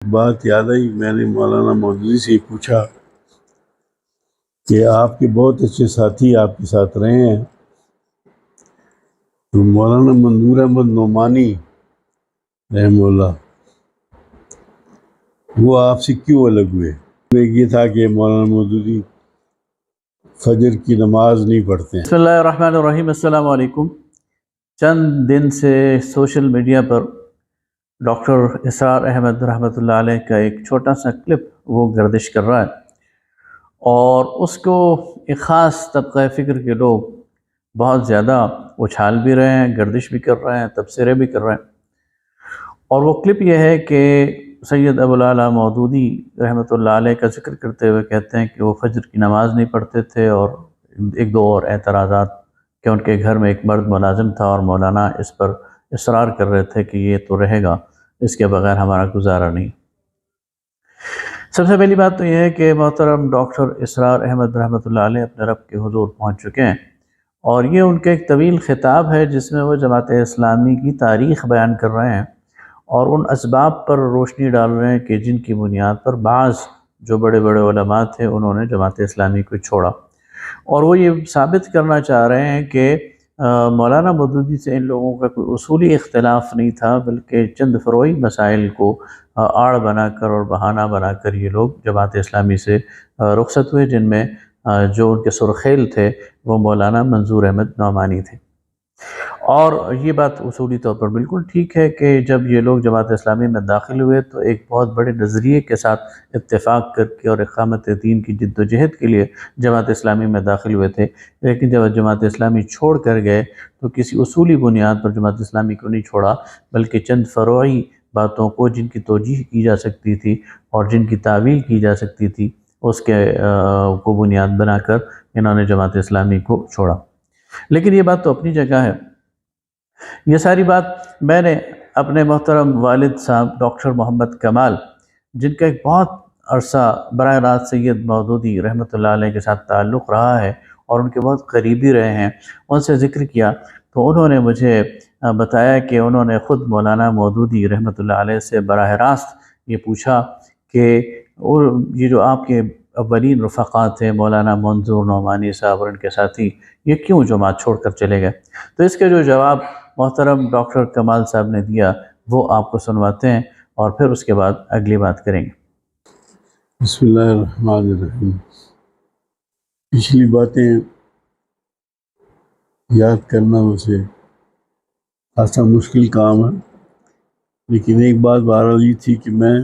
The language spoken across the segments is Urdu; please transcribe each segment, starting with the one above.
بات یاد آئی، میں نے مولانا مودودی سے پوچھا کہ آپ کے بہت اچھے ساتھی آپ کے ساتھ رہے ہیں، تو مولانا منظور احمد نعمانی رحمہ اللہ وہ آپ سے کیوں الگ ہوئے؟ یہ تھا کہ مولانا مودودی فجر کی نماز نہیں پڑھتے ہیں۔ بسم اللہ الرحمن الرحیم۔ السلام علیکم۔ چند دن سے سوشل میڈیا پر ڈاکٹر اسرار احمد رحمۃ اللہ علیہ کا ایک چھوٹا سا کلپ وہ گردش کر رہا ہے، اور اس کو ایک خاص طبقہ فکر کے لوگ بہت زیادہ اچھال بھی رہے ہیں، گردش بھی کر رہے ہیں، تبصرے بھی کر رہے ہیں۔ اور وہ کلپ یہ ہے کہ سید ابو الاعلیٰ مودودی رحمۃ اللہ علیہ کا ذکر کرتے ہوئے کہتے ہیں کہ وہ فجر کی نماز نہیں پڑھتے تھے، اور ایک دو اور اعتراضات کہ ان کے گھر میں ایک مرد ملازم تھا اور مولانا اس پر اصرار کر رہے تھے کہ یہ تو رہے گا، اس کے بغیر ہمارا گزارا نہیں۔ سب سے پہلی بات تو یہ ہے کہ محترم ڈاکٹر اسرار احمد رحمۃ اللہ علیہ اپنے رب کے حضور پہنچ چکے ہیں، اور یہ ان کا ایک طویل خطاب ہے جس میں وہ جماعت اسلامی کی تاریخ بیان کر رہے ہیں اور ان اسباب پر روشنی ڈال رہے ہیں کہ جن کی بنیاد پر بعض جو بڑے بڑے علماء تھے انہوں نے جماعت اسلامی کو چھوڑا، اور وہ یہ ثابت کرنا چاہ رہے ہیں کہ مولانا مودودی سے ان لوگوں کا کوئی اصولی اختلاف نہیں تھا، بلکہ چند فروعی مسائل کو آڑ بنا کر اور بہانہ بنا کر یہ لوگ جماعت اسلامی سے رخصت ہوئے، جن میں جو ان کے سرخیل تھے وہ مولانا منظور احمد نعمانی تھے۔ اور یہ بات اصولی طور پر بالکل ٹھیک ہے کہ جب یہ لوگ جماعت اسلامی میں داخل ہوئے تو ایک بہت بڑے نظریے کے ساتھ اتفاق کر کے اور اقامت دین کی جد و جہد کے لیے جماعت اسلامی میں داخل ہوئے تھے، لیکن جب جماعت اسلامی چھوڑ کر گئے تو کسی اصولی بنیاد پر جماعت اسلامی کو نہیں چھوڑا، بلکہ چند فروعی باتوں کو جن کی توجیہ کی جا سکتی تھی اور جن کی تعویل کی جا سکتی تھی اس کے کو بنیاد بنا کر انہوں نے جماعت اسلامی کو چھوڑا۔ لیکن یہ بات تو اپنی جگہ ہے۔ یہ ساری بات میں نے اپنے محترم والد صاحب ڈاکٹر محمد کمال، جن کا ایک بہت عرصہ براہ راست سید مودودی رحمۃ اللہ علیہ کے ساتھ تعلق رہا ہے اور ان کے بہت قریبی رہے ہیں، ان سے ذکر کیا تو انہوں نے مجھے بتایا کہ انہوں نے خود مولانا مودودی رحمۃ اللہ علیہ سے براہ راست یہ پوچھا کہ یہ جو آپ کے اولین رفقات تھے مولانا منظور نعمانی صاحب اور ان کے ساتھی، یہ کیوں جماعت چھوڑ کر چلے گئے؟ تو اس کے جو جواب محترم ڈاکٹر کمال صاحب نے دیا وہ آپ کو سنواتے ہیں، اور پھر اس کے بعد اگلی بات کریں گے۔ بسم اللہ الرحمن الرحیم۔ پچھلی باتیں یاد کرنا مجھے خاصا مشکل کام ہے، لیکن ایک بات بہرحال یہ تھی کہ میں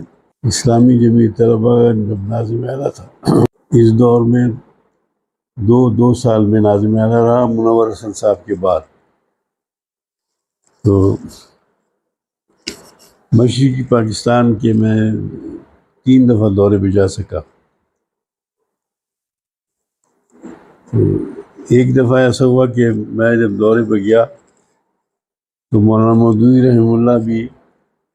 اسلامی جمعیت طلبہ جب ناظم اعلیٰ تھا، اس دور میں دو سال میں ناظم اعلیٰ رہا منور حسن صاحب کے بعد، تو مشرقی پاکستان کے میں 3 دفعہ دورے پہ جا سکا۔ تو ایک دفعہ ایسا ہوا کہ میں جب دورے پہ گیا تو مولانا مودودی رحمہ اللہ بھی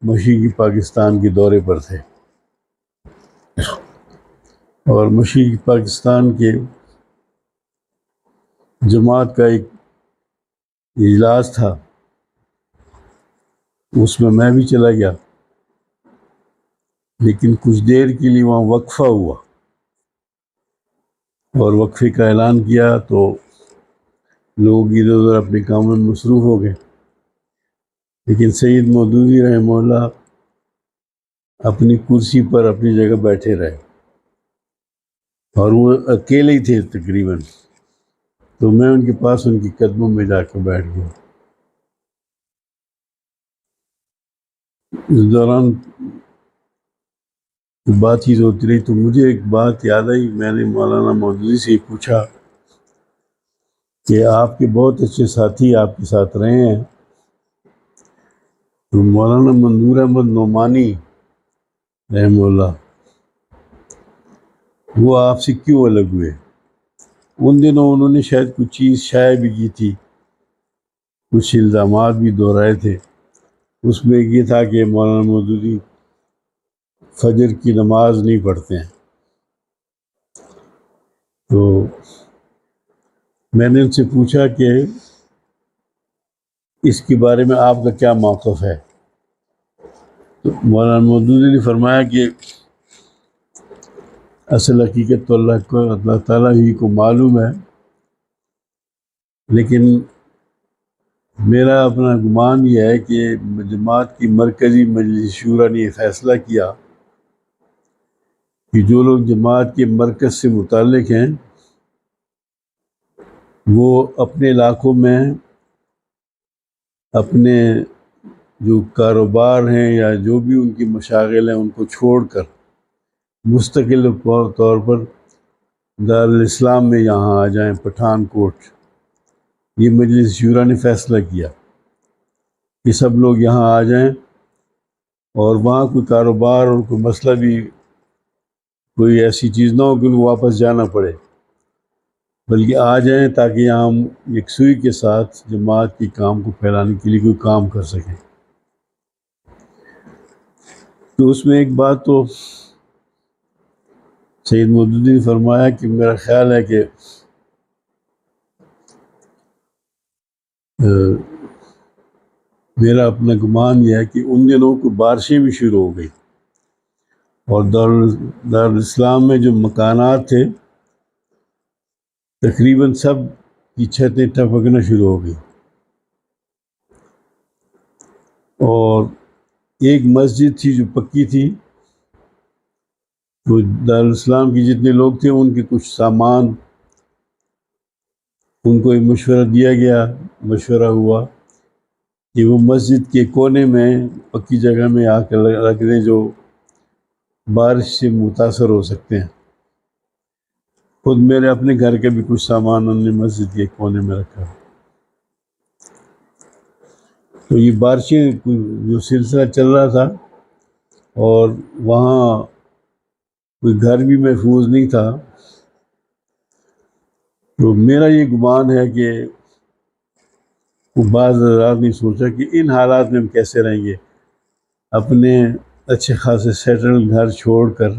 مشرقی پاکستان کے دورے پر تھے، اور مشرقی پاکستان کے جماعت کا ایک اجلاس تھا، اس میں بھی چلا گیا، لیکن کچھ دیر کے لیے وہاں وقفہ ہوا اور وقفے کا اعلان کیا تو لوگ ادھر ادھر اپنے کاموں میں مصروف ہو گئے، لیکن سید مودودی رحمہ اللہ اپنی کرسی پر اپنی جگہ بیٹھے رہے، اور وہ اکیلے ہی تھے تقریباً، تو میں ان کے پاس ان کے قدموں میں جا کے بیٹھ گیا۔ اس دوران بات چیت ہوتی رہی تو مجھے ایک بات یاد آئی، میں نے مولانا مودودی سے پوچھا کہ آپ کے بہت اچھے ساتھی آپ کے ساتھ رہے ہیں، تو مولانا منظور احمد نعمانی رحمہ اللہ وہ آپ سے کیوں الگ ہوئے؟ ان دنوں انہوں نے شاید کچھ چیز شائع بھی کی تھی، کچھ الزامات بھی دہرائے تھے، اس میں یہ تھا کہ مولانا مودودی فجر کی نماز نہیں پڑھتے ہیں۔ تو میں نے ان سے پوچھا کہ اس کے بارے میں آپ کا کیا موقف ہے؟ تو مولانا مودودی نے فرمایا کہ اصل حقیقت تو اللہ تعالیٰ ہی کو معلوم ہے، لیکن میرا اپنا گمان یہ ہے کہ جماعت کی مرکزی مجلس شورا نے یہ فیصلہ کیا کہ جو لوگ جماعت کے مرکز سے متعلق ہیں وہ اپنے علاقوں میں اپنے جو کاروبار ہیں یا جو بھی ان کی مشاغل ہیں ان کو چھوڑ کر مستقل طور پر دارالاسلام میں یہاں آ جائیں، پٹھان کوٹ۔ یہ مجلس شورا نے فیصلہ کیا کہ سب لوگ یہاں آ جائیں، اور وہاں کوئی کاروبار اور کوئی مسئلہ بھی، کوئی ایسی چیز نہ ہو کہ ان کو واپس جانا پڑے، بلکہ آ جائیں تاکہ یہاں ہم یکسوئی کے ساتھ جماعت کے کام کو پھیلانے کے لیے کوئی کام کر سکیں۔ تو اس میں ایک بات تو سید مودودی نے فرمایا کہ میرا خیال ہے کہ میرا اپنا گمان یہ ہے کہ ان دنوں کو بارشیں بھی شروع ہو گئی، اور دارالاسلام میں جو مکانات تھے تقریباً سب کی چھتیں ٹپکنا شروع ہو گئی، اور ایک مسجد تھی جو پکی تھی، تو دارالاسلام کی جتنے لوگ تھے ان کے کچھ سامان، ان کو ایک مشورہ دیا گیا، مشورہ ہوا کہ وہ مسجد کے کونے میں پکی جگہ میں آ کر رکھ دیں جو بارش سے متاثر ہو سکتے ہیں۔ خود میرے اپنے گھر کے بھی کچھ سامان ہم نے مسجد کے کونے میں رکھا۔ تو یہ بارشیں جو سلسلہ چل رہا تھا، اور وہاں کوئی گھر بھی محفوظ نہیں تھا، تو میرا یہ گمان ہے کہ وہ بعض حضرات نے سوچا کہ ان حالات میں ہم کیسے رہیں گے، اپنے اچھے خاصے سیٹل گھر چھوڑ کر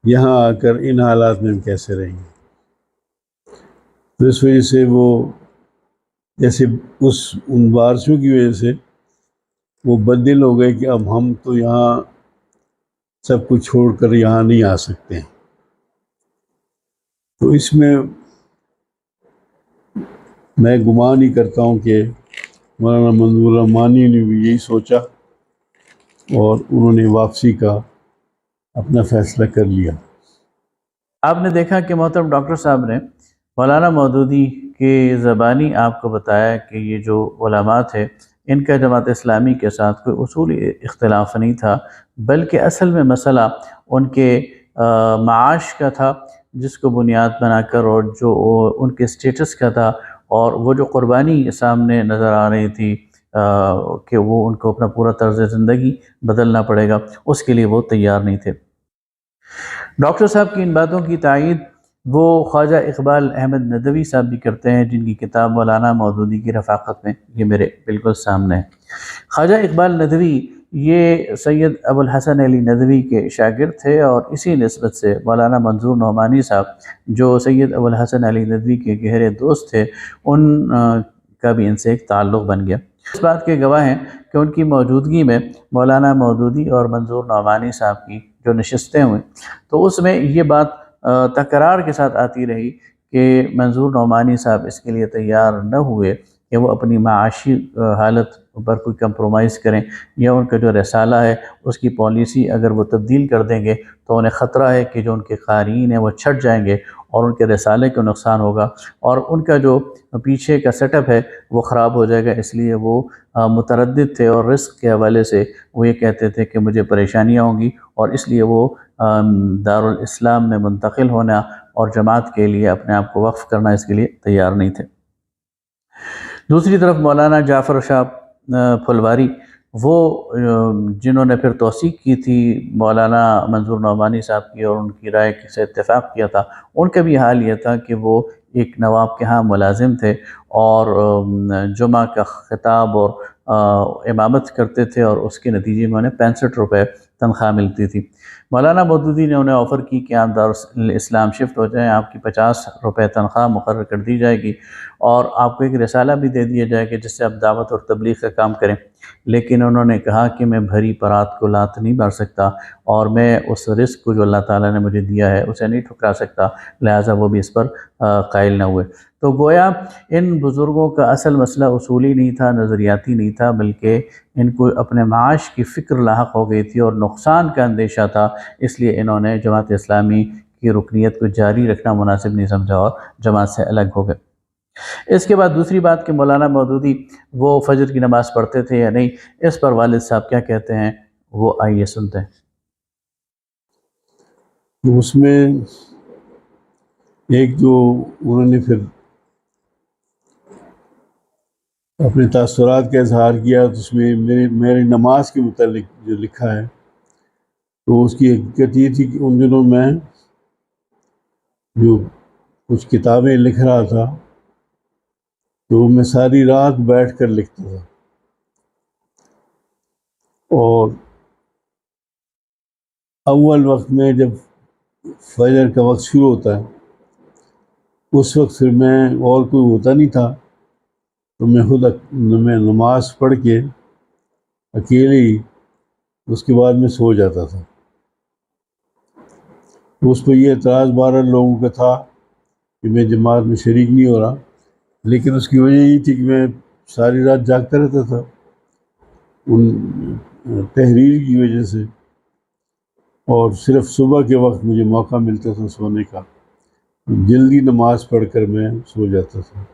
یہاں آ کر ان حالات میں ہم کیسے رہیں گے۔ تو اس وجہ سے وہ جیسے ان بارشوں کی وجہ سے وہ بدل ہو گئے کہ اب ہم تو یہاں سب کچھ چھوڑ کر یہاں نہیں آ سکتے ہیں۔ تو اس میں گمان ہی کرتا ہوں کہ مولانا منظور رحمانی نے بھی یہی سوچا، اور انہوں نے واپسی کا اپنا فیصلہ کر لیا۔ آپ نے دیکھا کہ محترم ڈاکٹر صاحب نے مولانا مودودی کے زبانی آپ کو بتایا کہ یہ جو علماء تھے ان کا جماعت اسلامی کے ساتھ کوئی اصولی اختلاف نہیں تھا، بلکہ اصل میں مسئلہ ان کے معاش کا تھا، جس کو بنیاد بنا کر، اور جو ان کے سٹیٹس کا تھا، اور وہ جو قربانی سامنے نظر آ رہی تھی کہ وہ ان کو اپنا پورا طرز زندگی بدلنا پڑے گا، اس کے لیے وہ تیار نہیں تھے۔ ڈاکٹر صاحب کی ان باتوں کی تائید وہ خواجہ اقبال احمد ندوی صاحب بھی کرتے ہیں، جن کی کتاب مولانا مودودی کی رفاقت میں یہ میرے بالکل سامنے ہے۔ خواجہ اقبال ندوی یہ سید ابو الحسن علی ندوی کے شاگرد تھے، اور اسی نسبت سے مولانا منظور نعمانی صاحب جو سید ابو الحسن علی ندوی کے گہرے دوست تھے، ان کا بھی ان سے ایک تعلق بن گیا۔ اس بات کے گواہ ہیں کہ ان کی موجودگی میں مولانا مودودی اور منظور نعمانی صاحب کی جو نشستیں ہوئیں، تو اس میں یہ بات تکرار کے ساتھ آتی رہی کہ منظور نعمانی صاحب اس کے لیے تیار نہ ہوئے کہ وہ اپنی معاشی حالت پر کوئی کمپرومائز کریں، یا ان کا جو رسالہ ہے اس کی پالیسی اگر وہ تبدیل کر دیں گے تو انہیں خطرہ ہے کہ جو ان کے قارئین ہیں وہ چھٹ جائیں گے، اور ان کے رسالے کو نقصان ہوگا، اور ان کا جو پیچھے کا سیٹ اپ ہے وہ خراب ہو جائے گا۔ اس لیے وہ متردد تھے، اور رزق کے حوالے سے وہ یہ کہتے تھے کہ مجھے پریشانیاں ہوں گی، اور اس لیے وہ دارالاسلام میں منتقل ہونا اور جماعت کے لیے اپنے آپ کو وقف کرنا اس کے لیے تیار نہیں تھے۔ دوسری طرف مولانا جعفر شاہ پھلواری، وہ جنہوں نے پھر توثیق کی تھی مولانا منظور نعمانی صاحب کی اور ان کی رائے سے اتفاق کیا تھا، ان کا بھی حال یہ تھا کہ وہ ایک نواب کے ہاں ملازم تھے، اور جمعہ کا خطاب اور امامت کرتے تھے، اور اس کے نتیجے میں انہیں 65 روپے تنخواہ ملتی تھی۔ مولانا مودودی نے انہیں آفر کی کہ آپ دارالاسلام شفٹ ہو جائیں، آپ کی 50 روپے تنخواہ مقرر کر دی جائے گی، اور آپ کو ایک رسالہ بھی دے دیا جائے گا جس سے آپ دعوت اور تبلیغ کا کام کریں۔ لیکن انہوں نے کہا کہ میں بھری پرات کو لات نہیں مار سکتا، اور میں اس رزق کو جو اللہ تعالیٰ نے مجھے دیا ہے اسے نہیں ٹھکرا سکتا، لہٰذا وہ بھی اس پر قائل نہ ہوئے۔ تو گویا ان بزرگوں کا اصل مسئلہ اصولی نہیں تھا، نظریاتی نہیں تھا، بلکہ ان کو اپنے معاش کی فکر لاحق ہو گئی تھی اور نقصان کا اندیشہ تھا، اس لیے انہوں نے جماعت اسلامی کی رکنیت کو جاری رکھنا مناسب نہیں سمجھا اور جماعت سے الگ ہو گئے۔ اس کے بعد دوسری بات کہ مولانا مودودی وہ فجر کی نماز پڑھتے تھے یا نہیں، اس پر والد صاحب کیا کہتے ہیں وہ آئیے سنتے ہیں۔ اس میں ایک جو انہوں نے پھر اپنے تاثرات کا اظہار کیا، تو اس میں میری نماز کے متعلق جو لکھا ہے، تو اس کی حقیقت یہ تھی کہ ان دنوں میں جو کچھ کتابیں لکھ رہا تھا تو میں ساری رات بیٹھ کر لکھتا تھا، اور اول وقت میں جب فجر کا وقت شروع ہوتا ہے اس وقت پھر میں اور کوئی ہوتا نہیں تھا، تو میں نماز پڑھ کے اکیلے ہی اس کے بعد میں سو جاتا تھا۔ اس پہ یہ اعتراض 12 لوگوں کا تھا کہ میں جماعت میں شریک نہیں ہو رہا، لیکن اس کی وجہ یہ تھی کہ میں ساری رات جاگتا رہتا تھا ان تحریر کی وجہ سے، اور صرف صبح کے وقت مجھے موقع ملتا تھا سونے کا، جلدی نماز پڑھ کر میں سو جاتا تھا۔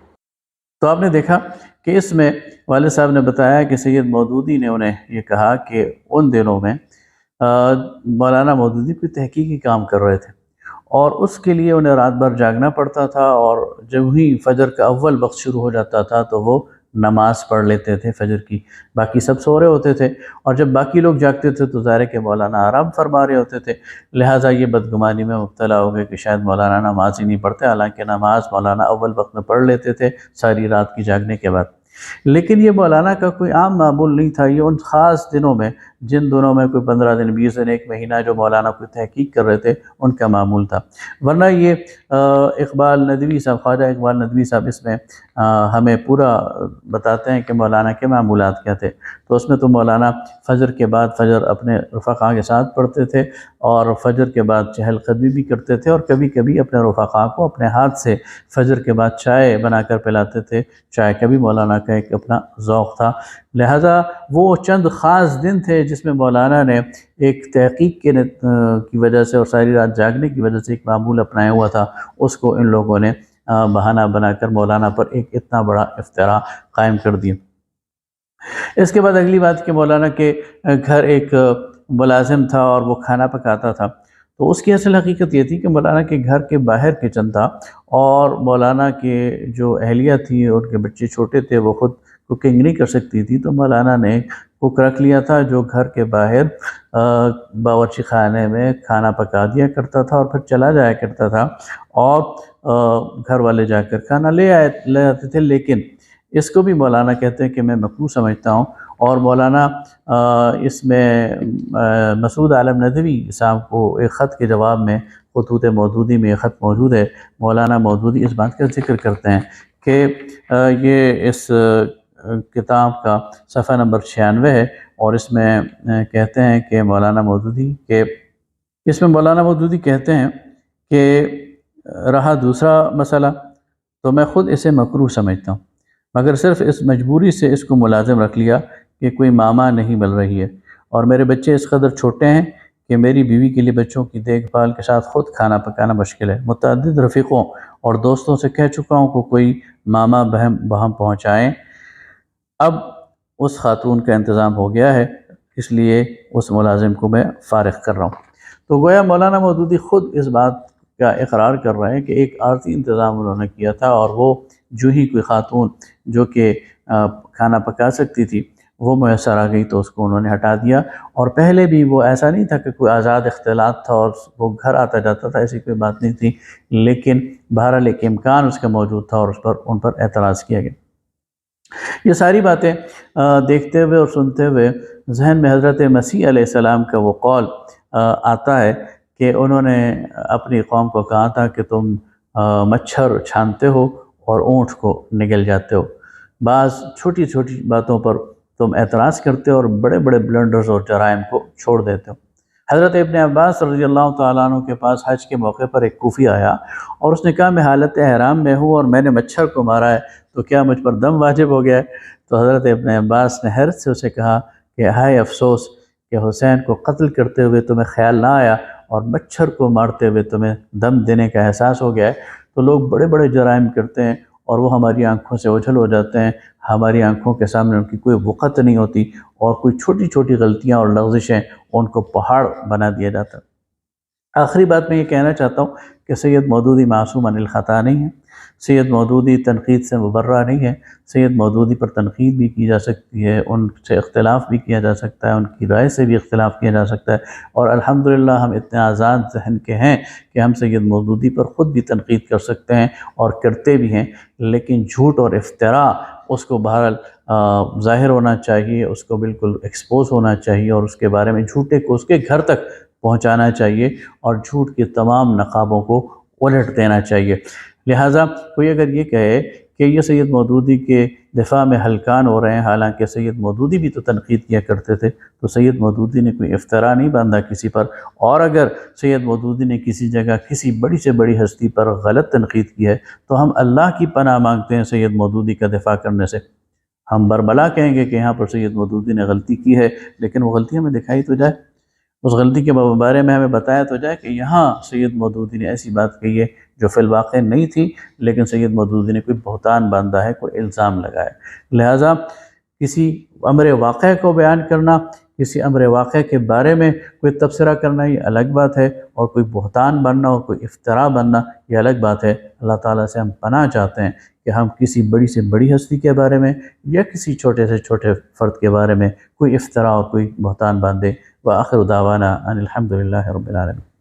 تو آپ نے دیکھا کہ اس میں والد صاحب نے بتایا کہ سید مودودی نے انہیں یہ کہا کہ ان دنوں میں مولانا مودودی کوئی تحقیقی کام کر رہے تھے، اور اس کے لیے انہیں رات بھر جاگنا پڑتا تھا، اور جب ہی فجر کا اول وقت شروع ہو جاتا تھا تو وہ نماز پڑھ لیتے تھے فجر کی، باقی سب سو رہے ہوتے تھے، اور جب باقی لوگ جاگتے تھے تو ظاہر ہے کہ مولانا آرام فرما رہے ہوتے تھے، لہٰذا یہ بدگمانی میں مبتلا ہو گئے کہ شاید مولانا نماز ہی نہیں پڑھتے، حالانکہ نماز مولانا اول وقت میں پڑھ لیتے تھے ساری رات کی جاگنے کے بعد۔ لیکن یہ مولانا کا کوئی عام معمول نہیں تھا، یہ ان خاص دنوں میں، جن دنوں میں کوئی 15 دن 20 دن 1 مہینہ جو مولانا کوئی تحقیق کر رہے تھے ان کا معمول تھا، ورنہ یہ اقبال ندوی صاحب، خواجہ اقبال ندوی صاحب اس میں ہمیں پورا بتاتے ہیں کہ مولانا کے معمولات کیا تھے۔ تو اس میں تو مولانا فجر کے بعد فجر اپنے رفقا کے ساتھ پڑھتے تھے، اور فجر کے بعد چہل قدمی بھی کرتے تھے، اور کبھی کبھی اپنے رفقا کو اپنے ہاتھ سے فجر کے بعد چائے بنا کر پلاتے تھے، چائے کا بھی مولانا کا ایک اپنا ذوق تھا۔ لہٰذا وہ چند خاص دن تھے جس میں مولانا نے ایک تحقیق کی وجہ سے اور ساری رات جاگنے کی وجہ سے ایک معمول اپنایا ہوا تھا، اس کو ان لوگوں نے بہانہ بنا کر مولانا پر ایک اتنا بڑا افتراء قائم کر دیا۔ اس کے بعد اگلی بات کہ مولانا کے گھر ایک ملازم تھا اور وہ کھانا پکاتا تھا، تو اس کی اصل حقیقت یہ تھی کہ مولانا کے گھر کے باہر کچن تھا، اور مولانا کے جو اہلیہ تھی ان کے بچے چھوٹے تھے، وہ خود کوکنگ نہیں کر سکتی تھی، تو مولانا نے کوک رکھ لیا تھا جو گھر کے باہر باورچی خانے میں کھانا پکا دیا کرتا تھا اور پھر چلا جایا کرتا تھا، اور گھر والے جا کر کھانا لے آتے تھے۔ لیکن اس کو بھی مولانا کہتے ہیں کہ میں مکروہ سمجھتا ہوں، اور مولانا اس میں مسعود عالم ندوی صاحب کو ایک خط کے جواب میں خطوط مودودی میں یہ خط موجود ہے، مولانا مودودی اس بات کا ذکر کرتے ہیں کہ یہ اس کتاب کا صفحہ نمبر 96 ہے، اور اس میں کہتے ہیں کہ مولانا مودودی کہتے ہیں کہ رہا دوسرا مسئلہ تو میں خود اسے مکروہ سمجھتا ہوں، مگر صرف اس مجبوری سے اس کو ملازم رکھ لیا کہ کوئی ماما نہیں مل رہی ہے، اور میرے بچے اس قدر چھوٹے ہیں کہ میری بیوی کے لیے بچوں کی دیکھ بھال کے ساتھ خود کھانا پکانا مشکل ہے۔ متعدد رفیقوں اور دوستوں سے کہہ چکا ہوں کہ کوئی ماما بہم پہنچائیں، اب اس خاتون کا انتظام ہو گیا ہے، اس لیے اس ملازم کو میں فارغ کر رہا ہوں۔ تو گویا مولانا مودودی خود اس بات کا اقرار کر رہے ہیں کہ ایک عارضی انتظام انہوں نے کیا تھا، اور وہ جو ہی کوئی خاتون جو کہ کھانا پکا سکتی تھی وہ میسر آ گئی تو اس کو انہوں نے ہٹا دیا، اور پہلے بھی وہ ایسا نہیں تھا کہ کوئی آزاد اختلاط تھا اور وہ گھر آتا جاتا تھا، ایسی کوئی بات نہیں تھی، لیکن بہرحال ایک امکان اس کا موجود تھا اور ان پر اعتراض کیا گیا۔ یہ ساری باتیں دیکھتے ہوئے اور سنتے ہوئے ذہن میں حضرت مسیح علیہ السلام کا وہ قول آتا ہے کہ انہوں نے اپنی قوم کو کہا تھا کہ تم مچھر چھانتے ہو اور اونٹ کو نگل جاتے ہو۔ بعض چھوٹی چھوٹی باتوں پر تم اعتراض کرتے ہو اور بڑے بڑے بلنڈرز اور جرائم کو چھوڑ دیتے ہو۔ حضرت ابن عباس رضی اللہ تعالیٰ عنہ کے پاس حج کے موقع پر ایک کوفی آیا اور اس نے کہا میں حالت احرام میں ہوں اور میں نے مچھر کو مارا ہے، تو کیا مجھ پر دم واجب ہو گیا ہے؟ تو حضرت ابن عباس نے حیرت سے اسے کہا کہ ہائے افسوس کہ حسین کو قتل کرتے ہوئے تمہیں خیال نہ آیا اور مچھر کو مارتے ہوئے تمہیں دم دینے کا احساس ہو گیا ہے۔ تو لوگ بڑے بڑے جرائم کرتے ہیں اور وہ ہماری آنکھوں سے اوجھل ہو جاتے ہیں، ہماری آنکھوں کے سامنے ان کی کوئی وقت نہیں ہوتی، اور کوئی چھوٹی چھوٹی غلطیاں اور لغزشیں ان کو پہاڑ بنا دیا جاتا ہے۔ آخری بات میں یہ کہنا چاہتا ہوں کہ سید مودودی معصوم عن الخطا نہیں ہے، سید مودودی تنقید سے مبرہ نہیں ہے، سید مودودی پر تنقید بھی کی جا سکتی ہے، ان سے اختلاف بھی کیا جا سکتا ہے، ان کی رائے سے بھی اختلاف کیا جا سکتا ہے، اور الحمدللہ ہم اتنے آزاد ذہن کے ہیں کہ ہم سید مودودی پر خود بھی تنقید کر سکتے ہیں اور کرتے بھی ہیں، لیکن جھوٹ اور افتراء اس کو بہرحال ظاہر ہونا چاہیے، اس کو بالکل ایکسپوز ہونا چاہیے، اور اس کے بارے میں جھوٹے کو اس کے گھر تک پہنچانا چاہیے اور جھوٹ کے تمام نقابوں کو الٹ دینا چاہیے۔ لہٰذا کوئی اگر یہ کہے کہ یہ سید مودودی کے دفاع میں ہلکان ہو رہے ہیں، حالانکہ سید مودودی بھی تو تنقید کیا کرتے تھے، تو سید مودودی نے کوئی افتراء نہیں باندھا کسی پر، اور اگر سید مودودی نے کسی جگہ کسی بڑی سے بڑی ہستی پر غلط تنقید کی ہے تو ہم اللہ کی پناہ مانگتے ہیں سید مودودی کا دفاع کرنے سے۔ ہم بربلا کہیں گے کہ یہاں پر سید مودودی نے غلطی کی ہے، لیکن وہ غلطی ہمیں دکھائی تو جائے، اس غلطی کے بارے میں ہمیں بتایا تو جائے کہ یہاں سید مودودی نے ایسی بات کہی ہے جو فی الواقع نہیں تھی، لیکن سید مودودی نے کوئی بہتان باندھا ہے، کوئی الزام لگایا ہے۔ لہٰذا کسی امر واقع کو بیان کرنا، کسی امر واقع کے بارے میں کوئی تبصرہ کرنا یہ الگ بات ہے، اور کوئی بہتان بننا اور کوئی افتراء بننا یہ الگ بات ہے۔ اللہ تعالیٰ سے ہم پناہ چاہتے ہیں کہ ہم کسی بڑی سے بڑی ہستی کے بارے میں یا کسی چھوٹے سے چھوٹے فرد کے بارے میں کوئی افتراء اور کوئی بہتان باندھے۔ وآخر دعوانا ان الحمد للہ رب العالمین۔